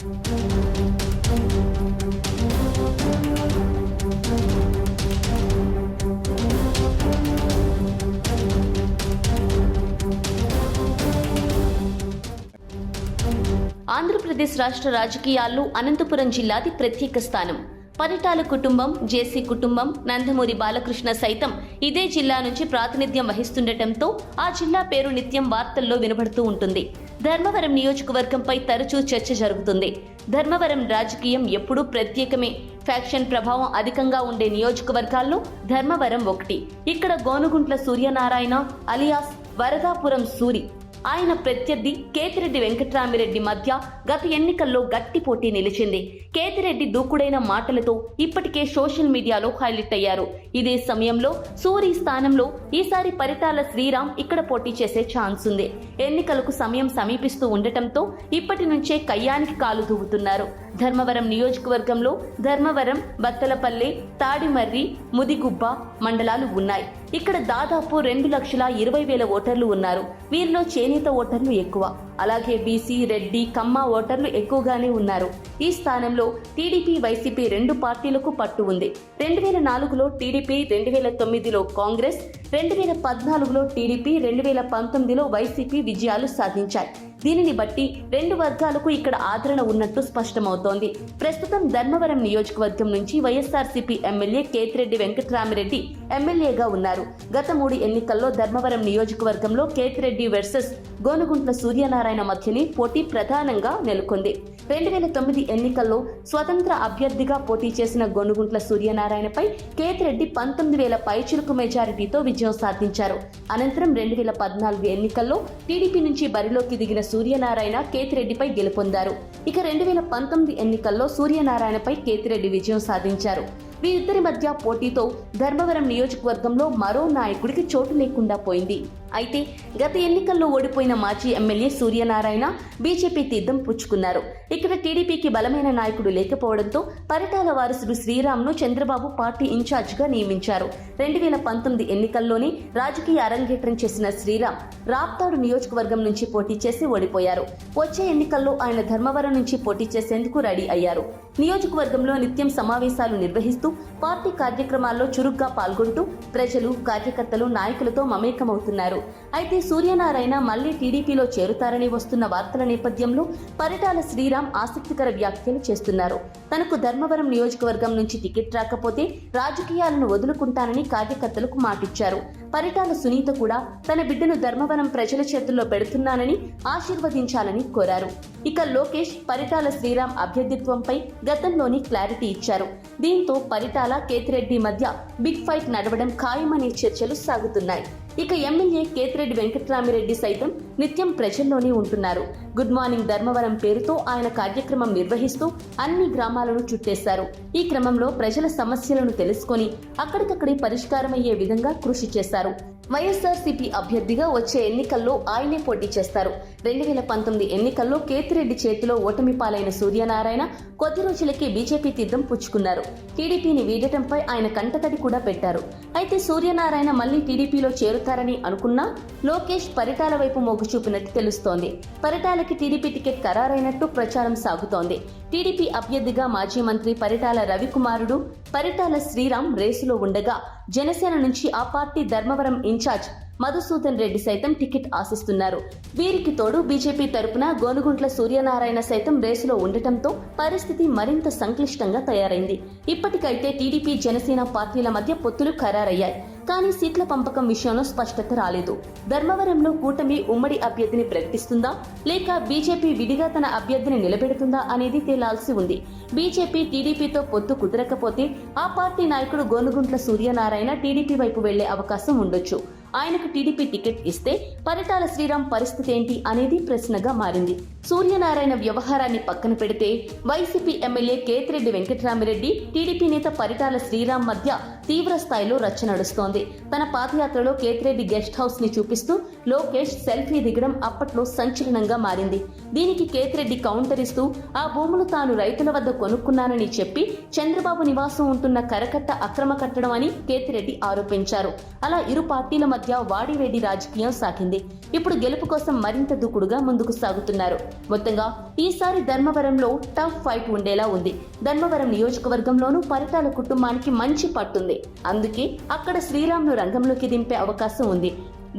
ఆంధ్రప్రదేశ్ రాష్ట్ర రాజకీయాల్లో అనంతపురం జిల్లాది ప్రత్యేక స్థానం. పరిటాల కుటుంబం, జేసీ కుటుంబం, నందమూరి బాలకృష్ణ సైతం ఇదే జిల్లా నుంచి ప్రాతినిధ్యం వహిస్తుండటంతో ఆ జిల్లా పేరు నిత్యం వార్తల్లో వినబడుతూ ఉంటుంది. ధర్మవరం నియోజకవర్గంపై తరచూ చర్చ జరుగుతుంది. ధర్మవరం రాజకీయం ఎప్పుడూ ప్రత్యేకమే. ఫ్యాక్షన్ ప్రభావం అధికంగా ఉండే నియోజకవర్గాల్లో ధర్మవరం ఒకటి. ఇక్కడ గోనుగుంట్ల సూర్యనారాయణ అలియాస్ వరదాపురం సూరి, ఆయన ప్రత్యర్థి కేతిరెడ్డి వెంకట్రామిరెడ్డి మధ్య గత ఎన్నికల్లో గట్టి పోటీ నిలిచింది. కేతిరెడ్డి దూకుడైన మాటలతో ఇప్పటికే సోషల్ మీడియాలో హైలైట్ అయ్యారు. ఇదే సమయంలో సూరి స్థానంలో ఈసారి పరిటాల శ్రీరామ్ ఇక్కడ పోటీ చేసే ఛాన్స్ ఉంది. ఎన్నికలకు సమయం సమీపిస్తూ ఉండటంతో ఇప్పటి నుంచే కయ్యానికి కాలు దూవుతున్నారు. ధర్మవరం నియోజకవర్గంలో ధర్మవరం, బత్తలపల్లె, తాడిమర్రి, ముదిగుబ్బ మండలాలు ఉన్నాయి. ఇక్కడ దాదాపు 2,20,000 ఓటర్లు ఉన్నారు. వీరిలో చేనేత ఓటర్లు ఎక్కువ. అలాగే బీసీ, రెడ్డి, కమ్మ ఓటర్లు ఎక్కువగానే ఉన్నారు. ఈ స్థానంలో టీడీపీ, వైసీపీ రెండు పార్టీలకు పట్టు ఉంది. 2004లో టీడీపీ, 2009లో కాంగ్రెస్, 2014లో టీడీపీ, 2019లో వైసీపీ విజయాలు సాధించాయి. దీనిని బట్టి రెండు వర్గాలకు ఇక్కడ ఆదరణ ఉన్నట్టు స్పష్టమవుతోంది. ప్రస్తుతం ధర్మవరం నియోజకవర్గం నుంచి వైఎస్ఆర్సీపీ ఎమ్మెల్యే కేతిరెడ్డి వెంకట్రామిరెడ్డి ఎమ్మెల్యేగా ఉన్నారు. గత 3 ఎన్నికల్లో ధర్మవరం నియోజకవర్గంలో కేతిరెడ్డి వర్సెస్ గోనుగుంట్ల సూర్యనారాయణ మధ్యనే పోటీ ప్రధానంగా నెలకొంది. 2009 ఎన్నికల్లో స్వతంత్ర అభ్యర్థిగా పోటీ చేసిన గోనుగుంట్ల సూర్యనారాయణపై కేతిరెడ్డి 19,000 పైచిలుకు మెజారిటీతో విజయం సాధించారు. అనంతరం 2014 ఎన్నికల్లో టీడీపీ నుంచి బరిలోకి దిగిన సూర్యనారాయణ కేతిరెడ్డిపై గెలుపొందారు. ఇక 2019 ఎన్నికల్లో సూర్యనారాయణపై కేతిరెడ్డి విజయం సాధించారు. వీరిద్దరి మధ్య పోటీతో ధర్మవరం నియోజకవర్గంలో మరో నాయకుడికి చోటు లేకుండా పోయింది. అయితే గత ఎన్నికల్లో ఓడిపోయిన మాజీ ఎమ్మెల్యే సూర్యనారాయణ బీజేపీ తీర్థం పుచ్చుకున్నారు. ఇక్కడ టీడీపీకి బలమైన నాయకుడు లేకపోవడంతో పరిటాల వారసుడు శ్రీరామ్ను చంద్రబాబు పార్టీ ఇన్ఛార్జిగా నియమించారు. 2019 ఎన్నికల్లోనే రాజకీయ అరంగేట్రం చేసిన శ్రీరామ్ రాప్తాడు నియోజకవర్గం నుంచి పోటీ చేసి ఓడిపోయారు. వచ్చే ఎన్నికల్లో ఆయన ధర్మవరం నుంచి పోటీ చేసేందుకు రెడీ అయ్యారు. నియోజకవర్గంలో నిత్యం సమావేశాలు నిర్వహిస్తూ పార్టీ కార్యక్రమాల్లో చురుగ్గా పాల్గొంటూ ప్రజలు, కార్యకర్తలు, నాయకులతో మమేకమవుతున్నారు. అయితే సూర్యనారాయణ మళ్లీ టీడీపీలో చేరుతారని వస్తున్న వార్తల నేపథ్యంలో పరిటాల శ్రీరామ్ ఆసక్తికర వ్యాఖ్యలు చేస్తున్నారు. తనకు ధర్మవరం నియోజకవర్గం నుంచి టికెట్ రాకపోతే రాజకీయాలను వదులుకుంటానని కార్యకర్తలకు మాటిచ్చారు. పరిటాల సునీత కూడా తన బిడ్డను ధర్మవరం ప్రజల చేతుల్లో పెడుతున్నానని ఆశీర్వదించాలని కోరారు. ఇక లోకేష్ పరిటాల శ్రీరామ్ అభ్యర్థిత్వంపై గతంలోని క్లారిటీ ఇచ్చారు. దీంతో పరిటాల, కేతిరెడ్డి మధ్య బిగ్ ఫైట్ నడవడం ఖాయమనే చర్చలు సాగుతున్నాయి. ఇక ఎమ్మెల్యే కేతిరెడ్డి వెంకట్రామిరెడ్డి సైతం నిత్యం ప్రజల్లోనే ఉంటున్నారు. గుడ్ మార్నింగ్ ధర్మవరం పేరుతో ఆయన కార్యక్రమం నిర్వహిస్తూ అన్ని గ్రామాలను చుట్టేశారు. ఈ క్రమంలో ప్రజల సమస్యలను తెలుసుకొని అక్కడికక్కడే పరిష్కారమయ్యే విధంగా కృషి చేశారు. వైఎస్ఆర్సీపీ అభ్యర్థిగా వచ్చే ఎన్నికల్లో ఆయనే పోటీ చేస్తారు. 2019 ఎన్నికల్లో కేతిరెడ్డి చేతిలో ఓటమి పాలైన సూర్యనారాయణ కొద్ది రోజులకే బీజేపీ తీర్థం పుచ్చుకున్నారు. టీడీపీని వీడటంపై ఆయన కంటతడి కూడా పెట్టారు. అయితే సూర్యనారాయణ మళ్లీ టీడీపీలో చేరుతారని అనుకున్నా లోకేష్ పరిటాల వైపు మొగ్గు చూపినట్టు తెలుస్తోంది. పరిటాలకి టీడీపీ టికెట్ ఖరారైనట్టు ప్రచారం సాగుతోంది. టీడీపీ అభ్యర్థిగా మాజీ మంత్రి పరిటాల రవికుమారుడు పరిటాల శ్రీరామ్ రేసులో ఉండగా జనసేన నుంచి ఆ పార్టీ ధర్మవరం ఇన్ఛార్జ్ మధుసూదన్ రెడ్డి సైతం టికెట్ ఆశిస్తున్నారు. వీరికి తోడు బీజేపీ తరపున గోనుగుంట్ల సూర్యనారాయణ సైతం రేసులో ఉండటంతో పరిస్థితి మరింత సంక్లిష్టంగా తయారైంది. ఇప్పటికైతే టీడీపీ, జనసేన పార్టీల మధ్య పొత్తులు ఖరారయ్యాయి. కానీ సీట్ల పంపకం విషయంలో స్పష్టత రాలేదు. ధర్మవరంలో కూటమి ఉమ్మడి అభ్యర్థిని ప్రకటిస్తుందా లేక బీజేపీ విడిగా తన అభ్యర్థిని నిలబెడుతుందా అనేది తేలాల్సి ఉంది. బీజేపీ, టీడీపీతో పొత్తు కుదరకపోతే ఆ పార్టీ నాయకుడు గోనుగుంట్ల సూర్యనారాయణ టీడీపీ వైపు వెళ్లే అవకాశం ఉండొచ్చు. ఆయనకు టీడీపీ టికెట్ ఇస్తే పరిటాల శ్రీరామ్ పరిస్థితి ఏంటి అనేది ప్రశ్నగా మారింది. సూర్యనారాయణ వ్యవహారాన్ని పక్కన పెడితే YCP MLA Kethireddy Venkatramireddy, TDP నేత పరిటాల శ్రీరామ్ మధ్య తీవ్ర స్థాయిలో రచ్చ నడుస్తోంది. తన పాదయాత్రలో కేతిరెడ్డి గెస్ట్ హౌస్ ని చూపిస్తూ లోకేష్ సెల్ఫీ దిగడం అప్పట్లో సంచలనంగా మారింది. దీనికి కేతిరెడ్డి కౌంటర్ ఇస్తూ ఆ భూములు తాను రైతుల వద్ద కొనుక్కున్నానని చెప్పి చంద్రబాబు నివాసం ఉంటున్న కరకట్ట అక్రమ కట్టడం అని కేతిరెడ్డి ఆరోపించారు. అలా ఇరు పార్టీల మధ్య మధ్య వాడివేడి రాజకీయం సాగింది. ఇప్పుడు గెలుపు కోసం మరింత దూకుడుగా ముందుకు సాగుతున్నారు. మొత్తంగా ఈసారి ధర్మవరంలో టఫ్ ఫైట్ ఉండేలా ఉంది. ధర్మవరం నియోజకవర్గంలోనూ పరిటాల కుటుంబానికి మంచి పట్టుంది. అందుకే అక్కడ శ్రీరామ్ను రంగంలోకి దింపే అవకాశం ఉంది.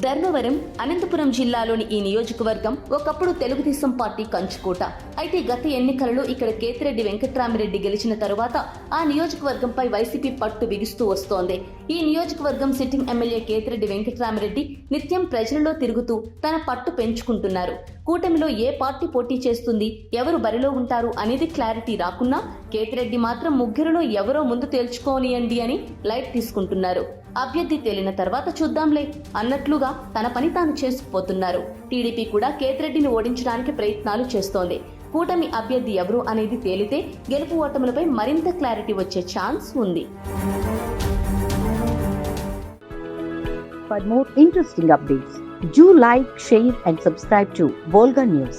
ధర్మవరం అనంతపురం జిల్లాలోని ఈ నియోజకవర్గం ఒకప్పుడు తెలుగుదేశం పార్టీ కంచుకోట. అయితే గత ఎన్నికలలో ఇక్కడ కేతిరెడ్డి వెంకట్రామిరెడ్డి గెలిచిన తరువాత ఆ నియోజకవర్గంపై వైసీపీ పట్టు బిగుస్తూ వస్తోంది. ఈ నియోజకవర్గం సిట్టింగ్ ఎమ్మెల్యే కేతిరెడ్డి వెంకట్రామిరెడ్డి నిత్యం ప్రజలలో తిరుగుతూ తన పట్టు పెంచుకుంటున్నారు. కూటమిలో ఏ పార్టీ పోటీ చేస్తుంది, ఎవరు బరిలో ఉంటారు అనేది క్లారిటీ రాకున్నా కేతిరెడ్డి మాత్రం ముగ్గురులో ఎవరో ముందు తేల్చుకోనియండి అని లైట్ తీసుకుంటున్నారు. అభ్యర్థి తేలిన తర్వాత చూద్దాంలే అన్నట్లుగా తన పని తాను చేసుకుపోతున్నారు. టీడీపీ కూడా కేతిరెడ్డిని ఓడించడానికి ప్రయత్నాలు చేస్తోంది. కూటమి అభ్యర్థి ఎవరు అనేది తేలితే గెలుపు ఓటములపై మరింత క్లారిటీ వచ్చే ఛాన్స్ ఉంది. For more interesting updates, do like, share and subscribe to Volga News.